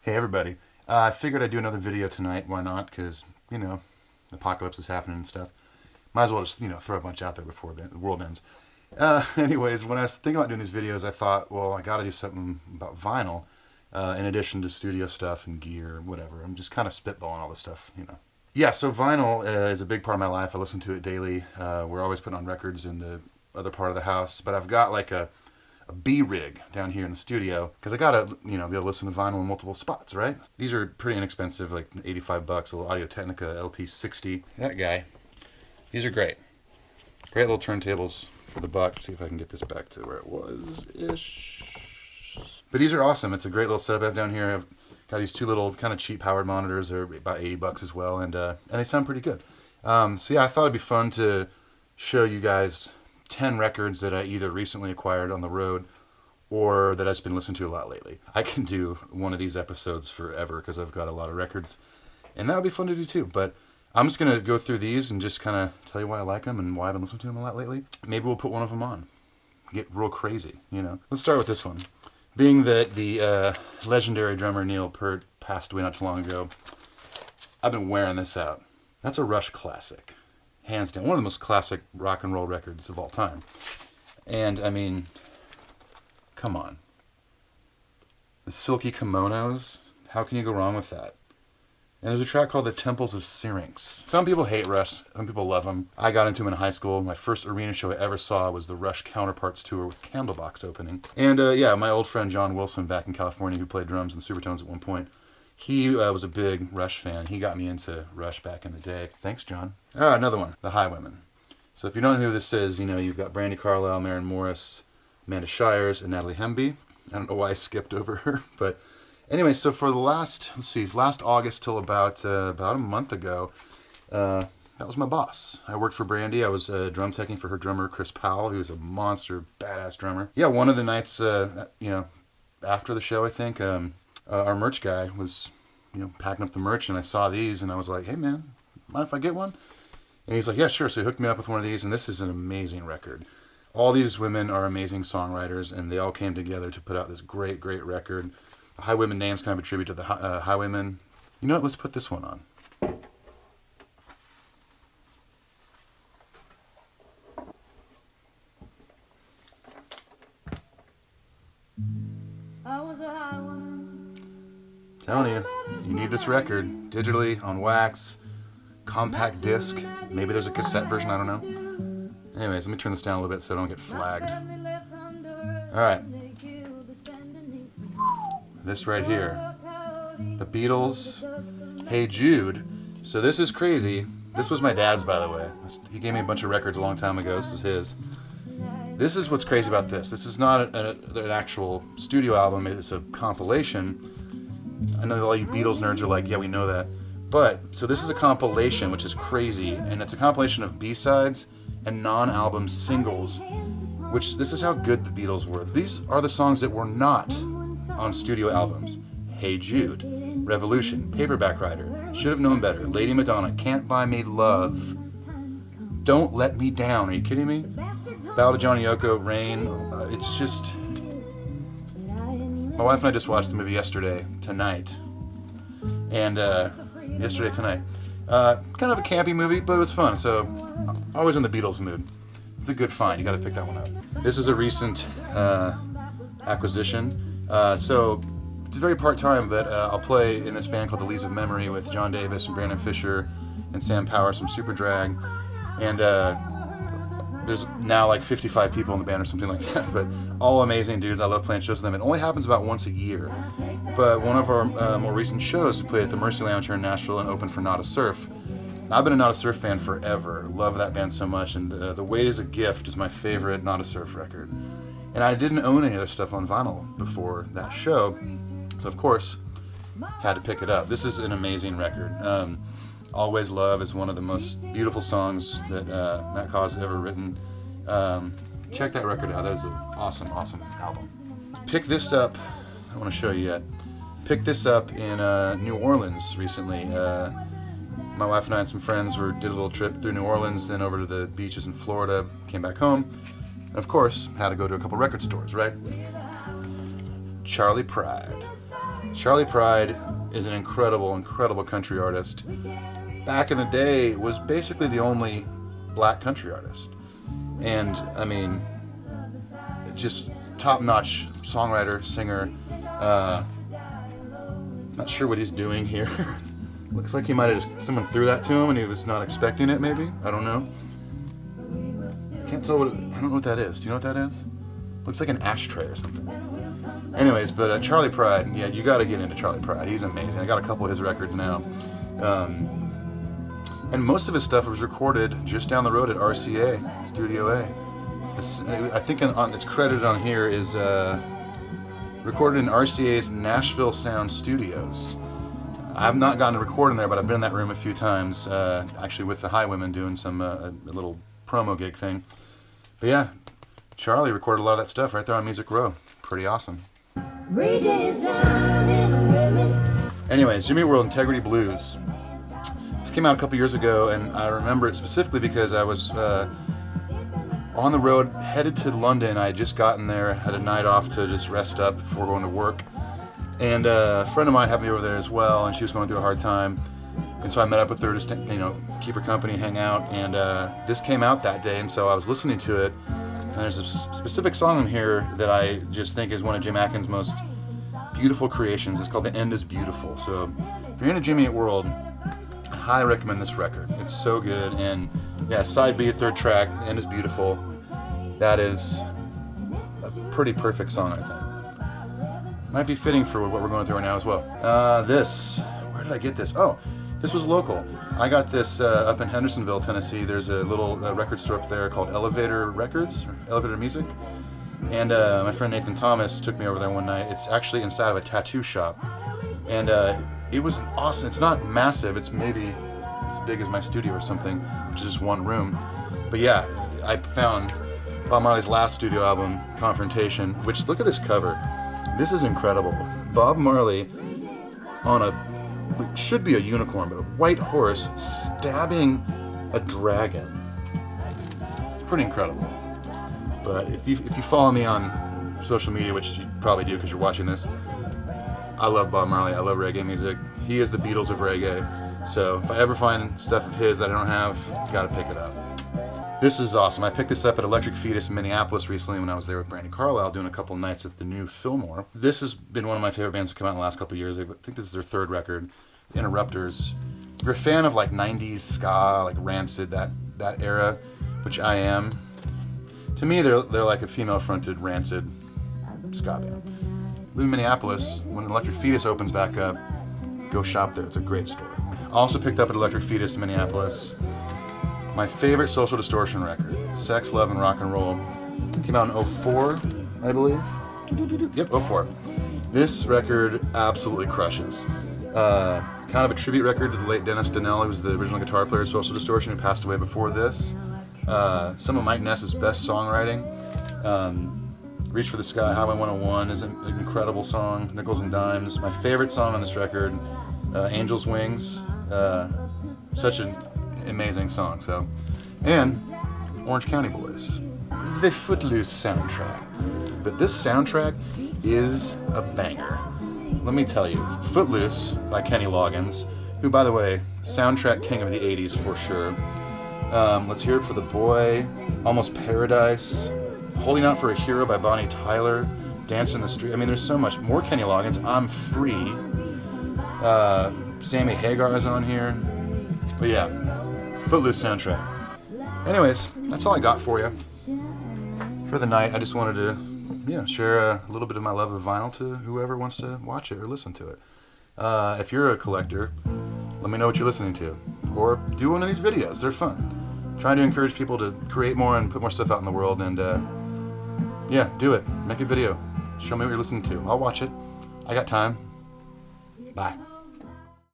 Hey everybody. I figured I'd do another video tonight. Why not? Because, the apocalypse is happening and stuff. Might as well just, throw a bunch out there before the world ends. Anyways, when I was thinking about doing these videos, I thought, well, I got to do something about vinyl in addition to studio stuff and gear, whatever. I'm just kind of spitballing all this stuff. Yeah, so vinyl is a big part of my life. I listen to it daily. We're always putting on records in the other part of the house, but I've got like a B rig down here in the studio because I gotta be able to listen to vinyl in multiple spots, right? These are pretty inexpensive, like $85, a little Audio Technica LP60. That guy. These are great. Great little turntables for the buck. Let's see if I can get this back to where it was ish. But these are awesome. It's a great little setup I have down here. I've got these two little kind of cheap powered monitors. They're about $80 as well, and they sound pretty good. So yeah, I thought it'd be fun to show you guys 10 records that I either recently acquired on the road or that I've just been listening to a lot lately. I can do one of these episodes forever because I've got a lot of records, and that would be fun to do too. But I'm just going to go through these and just kind of tell you why I like them and why I've been listening to them a lot lately. Maybe we'll put one of them on. Get real crazy. Let's start with this one. Being that the legendary drummer Neil Peart passed away not too long ago, I've been wearing this out. That's a Rush classic. Hands down, one of the most classic rock and roll records of all time. And, I mean, come on. The silky kimonos, how can you go wrong with that? And there's a track called The Temples of Syrinx. Some people hate Rush, some people love them. I got into them in high school. My first arena show I ever saw was the Rush Counterparts tour with Candlebox opening. And, yeah, my old friend John Wilson back in California, who played drums in Supertones at one point, he was a big Rush fan. He got me into Rush back in the day. Thanks, John. Another one, The Highwomen. So if you don't know who this is, you've got Brandi Carlile, Maren Morris, Amanda Shires, and Natalie Hemby. I don't know why I skipped over her, but anyway, so for the last August till about a month ago, that was my boss. I worked for Brandi. I was drum teching for her drummer, Chris Powell, who's a monster, badass drummer. Yeah, one of the nights, after the show, I think, our merch guy was, packing up the merch, and I saw these, and I was like, hey, man, mind if I get one? And he's like, yeah, sure. So he hooked me up with one of these, and this is an amazing record. All these women are amazing songwriters, and they all came together to put out this great, great record. The Highwaymen name's kind of a tribute to the Highwaymen. You know what? Let's put this one on. I was a highwayman. Telling you, you need this record digitally, on wax, compact disc. Maybe there's a cassette version, I don't know. Anyways, let me turn this down a little bit so I don't get flagged. Alright. This right here. The Beatles, Hey Jude. So this is crazy. This was my dad's, by the way. He gave me a bunch of records a long time ago. This is his. This is what's crazy about this. This is not an actual studio album. It's a compilation. I know all you Beatles nerds are like, yeah, we know that. But, so this is a compilation, which is crazy. And it's a compilation of B-sides and non-album singles. Which, this is how good the Beatles were. These are the songs that were not on studio albums. Hey Jude, Revolution, Paperback Writer, Should Have Known Better, Lady Madonna, Can't Buy Me Love, Don't Let Me Down. Are you kidding me? Ballad of Johnny Yoko, Rain. It's just... My wife and I just watched the movie Yesterday Tonight. And, Yesterday Tonight. Kind of a campy movie, but it was fun. So, always in the Beatles mood. It's a good find. You got to pick that one up. This is a recent acquisition. So, it's very part-time, but I'll play in this band called The Leaves of Memory with John Davis and Brandon Fisher and Sam Powers from Super Drag. And, there's now like 55 people in the band or something like that, but all amazing dudes. I love playing shows with them. It only happens about once a year. But one of our more recent shows, we played at the Mercy Lounge here in Nashville and opened for Not a Surf. I've been a Not a Surf fan forever. Love that band so much, and The Weight is a Gift is my favorite Not a Surf record. And I didn't own any other stuff on vinyl before that show, so of course, had to pick it up. This is an amazing record. Always Love is one of the most beautiful songs that Matt Cause has ever written. Check that record out. That is an awesome, awesome album. Pick this up. I want to show you yet. Picked this up in New Orleans recently. My wife and I and some friends did a little trip through New Orleans, then over to the beaches in Florida, came back home. And of course, had to go to a couple record stores, right? Charlie Pride. Charley Pride is an incredible, incredible country artist. Back in the day, was basically the only black country artist. And, I mean, just top-notch songwriter, singer. Not sure what he's doing here. Looks like he might have just, someone threw that to him and he was not expecting it, maybe. I don't know. I can't tell what I don't know what that is. Do you know what that is? Looks like an ashtray or something. Anyways, but Charley Pride, yeah, you got to get into Charley Pride. He's amazing. I got a couple of his records now. And most of his stuff was recorded just down the road at RCA, Studio A. I think it's credited on here is recorded in RCA's Nashville Sound Studios. I've not gotten to record in there, but I've been in that room a few times, actually with the Highwomen doing some a little promo gig thing. But yeah, Charley recorded a lot of that stuff right there on Music Row. Pretty awesome. Anyways, Jimmy World, Integrity Blues. This came out a couple years ago, and I remember it specifically because I was on the road, headed to London. I had just gotten there, had a night off to just rest up before going to work. And a friend of mine had me over there as well, and she was going through a hard time. And so I met up with her to, keep her company, hang out. And this came out that day, and so I was listening to it. And there's a specific song in here that I just think is one of Jim Adkins' most beautiful creations. It's called The End Is Beautiful. So if you're into Jimmy Eat World, I highly recommend this record. It's so good. And yeah, side B, third track, The End Is Beautiful. That is a pretty perfect song, I think. Might be fitting for what we're going through right now as well. Where did I get this? Oh, this was local. I got this up in Hendersonville, Tennessee. There's a little record store up there called Elevator Records, or Elevator Music. And my friend Nathan Thomas took me over there one night. It's actually inside of a tattoo shop. And it was awesome. It's not massive. It's maybe as big as my studio or something, which is just one room. But yeah, I found Bob Marley's last studio album, Confrontation, which, look at this cover. This is incredible. Bob Marley on it should be a unicorn, but a white horse stabbing a dragon. It's pretty incredible. But if you follow me on social media, which you probably do because you're watching this, I love Bob Marley. I love reggae music. He is the Beatles of reggae. So if I ever find stuff of his that I don't have, gotta pick it up. This is awesome. I picked this up at Electric Fetus in Minneapolis recently when I was there with Brandy Carlisle doing a couple nights at the new Fillmore. This has been one of my favorite bands to come out in the last couple of years. I think this is their third record, Interrupters. If you're a fan of like 90s ska, like Rancid, that era, which I am, to me they're like a female-fronted Rancid ska band. Live in Minneapolis, when Electric Fetus opens back up, go shop there. It's a great store. Also picked up at Electric Fetus in Minneapolis my favorite Social Distortion record, Sex, Love, and Rock and Roll. Came out in 04, I believe. Yep, 04. This record absolutely crushes. Kind of a tribute record to the late Dennis Donnell, who was the original guitar player of Social Distortion, who passed away before this. Some of Mike Ness's best songwriting. Reach for the Sky, Highway 101 is an incredible song. Nickels and Dimes. My favorite song on this record, Angel's Wings. Such an amazing song. So, and Orange County Boys, the Footloose soundtrack. But this soundtrack is a banger. Let me tell you, Footloose by Kenny Loggins, who, by the way, soundtrack king of the 80s for sure. Let's hear it for the Boy, Almost Paradise, Holding Out for a Hero by Bonnie Tyler, Dance in the Street. I mean, there's so much more Kenny Loggins. I'm Free. Sammy Hagar is on here. But yeah, Footloose soundtrack. Anyways, that's all I got for you for the night. I just wanted to, share a little bit of my love of vinyl to whoever wants to watch it or listen to it. If you're a collector, let me know what you're listening to, or do one of these videos. They're fun. Trying to encourage people to create more and put more stuff out in the world, and do it. Make a video. Show me what you're listening to. I'll watch it. I got time. Bye.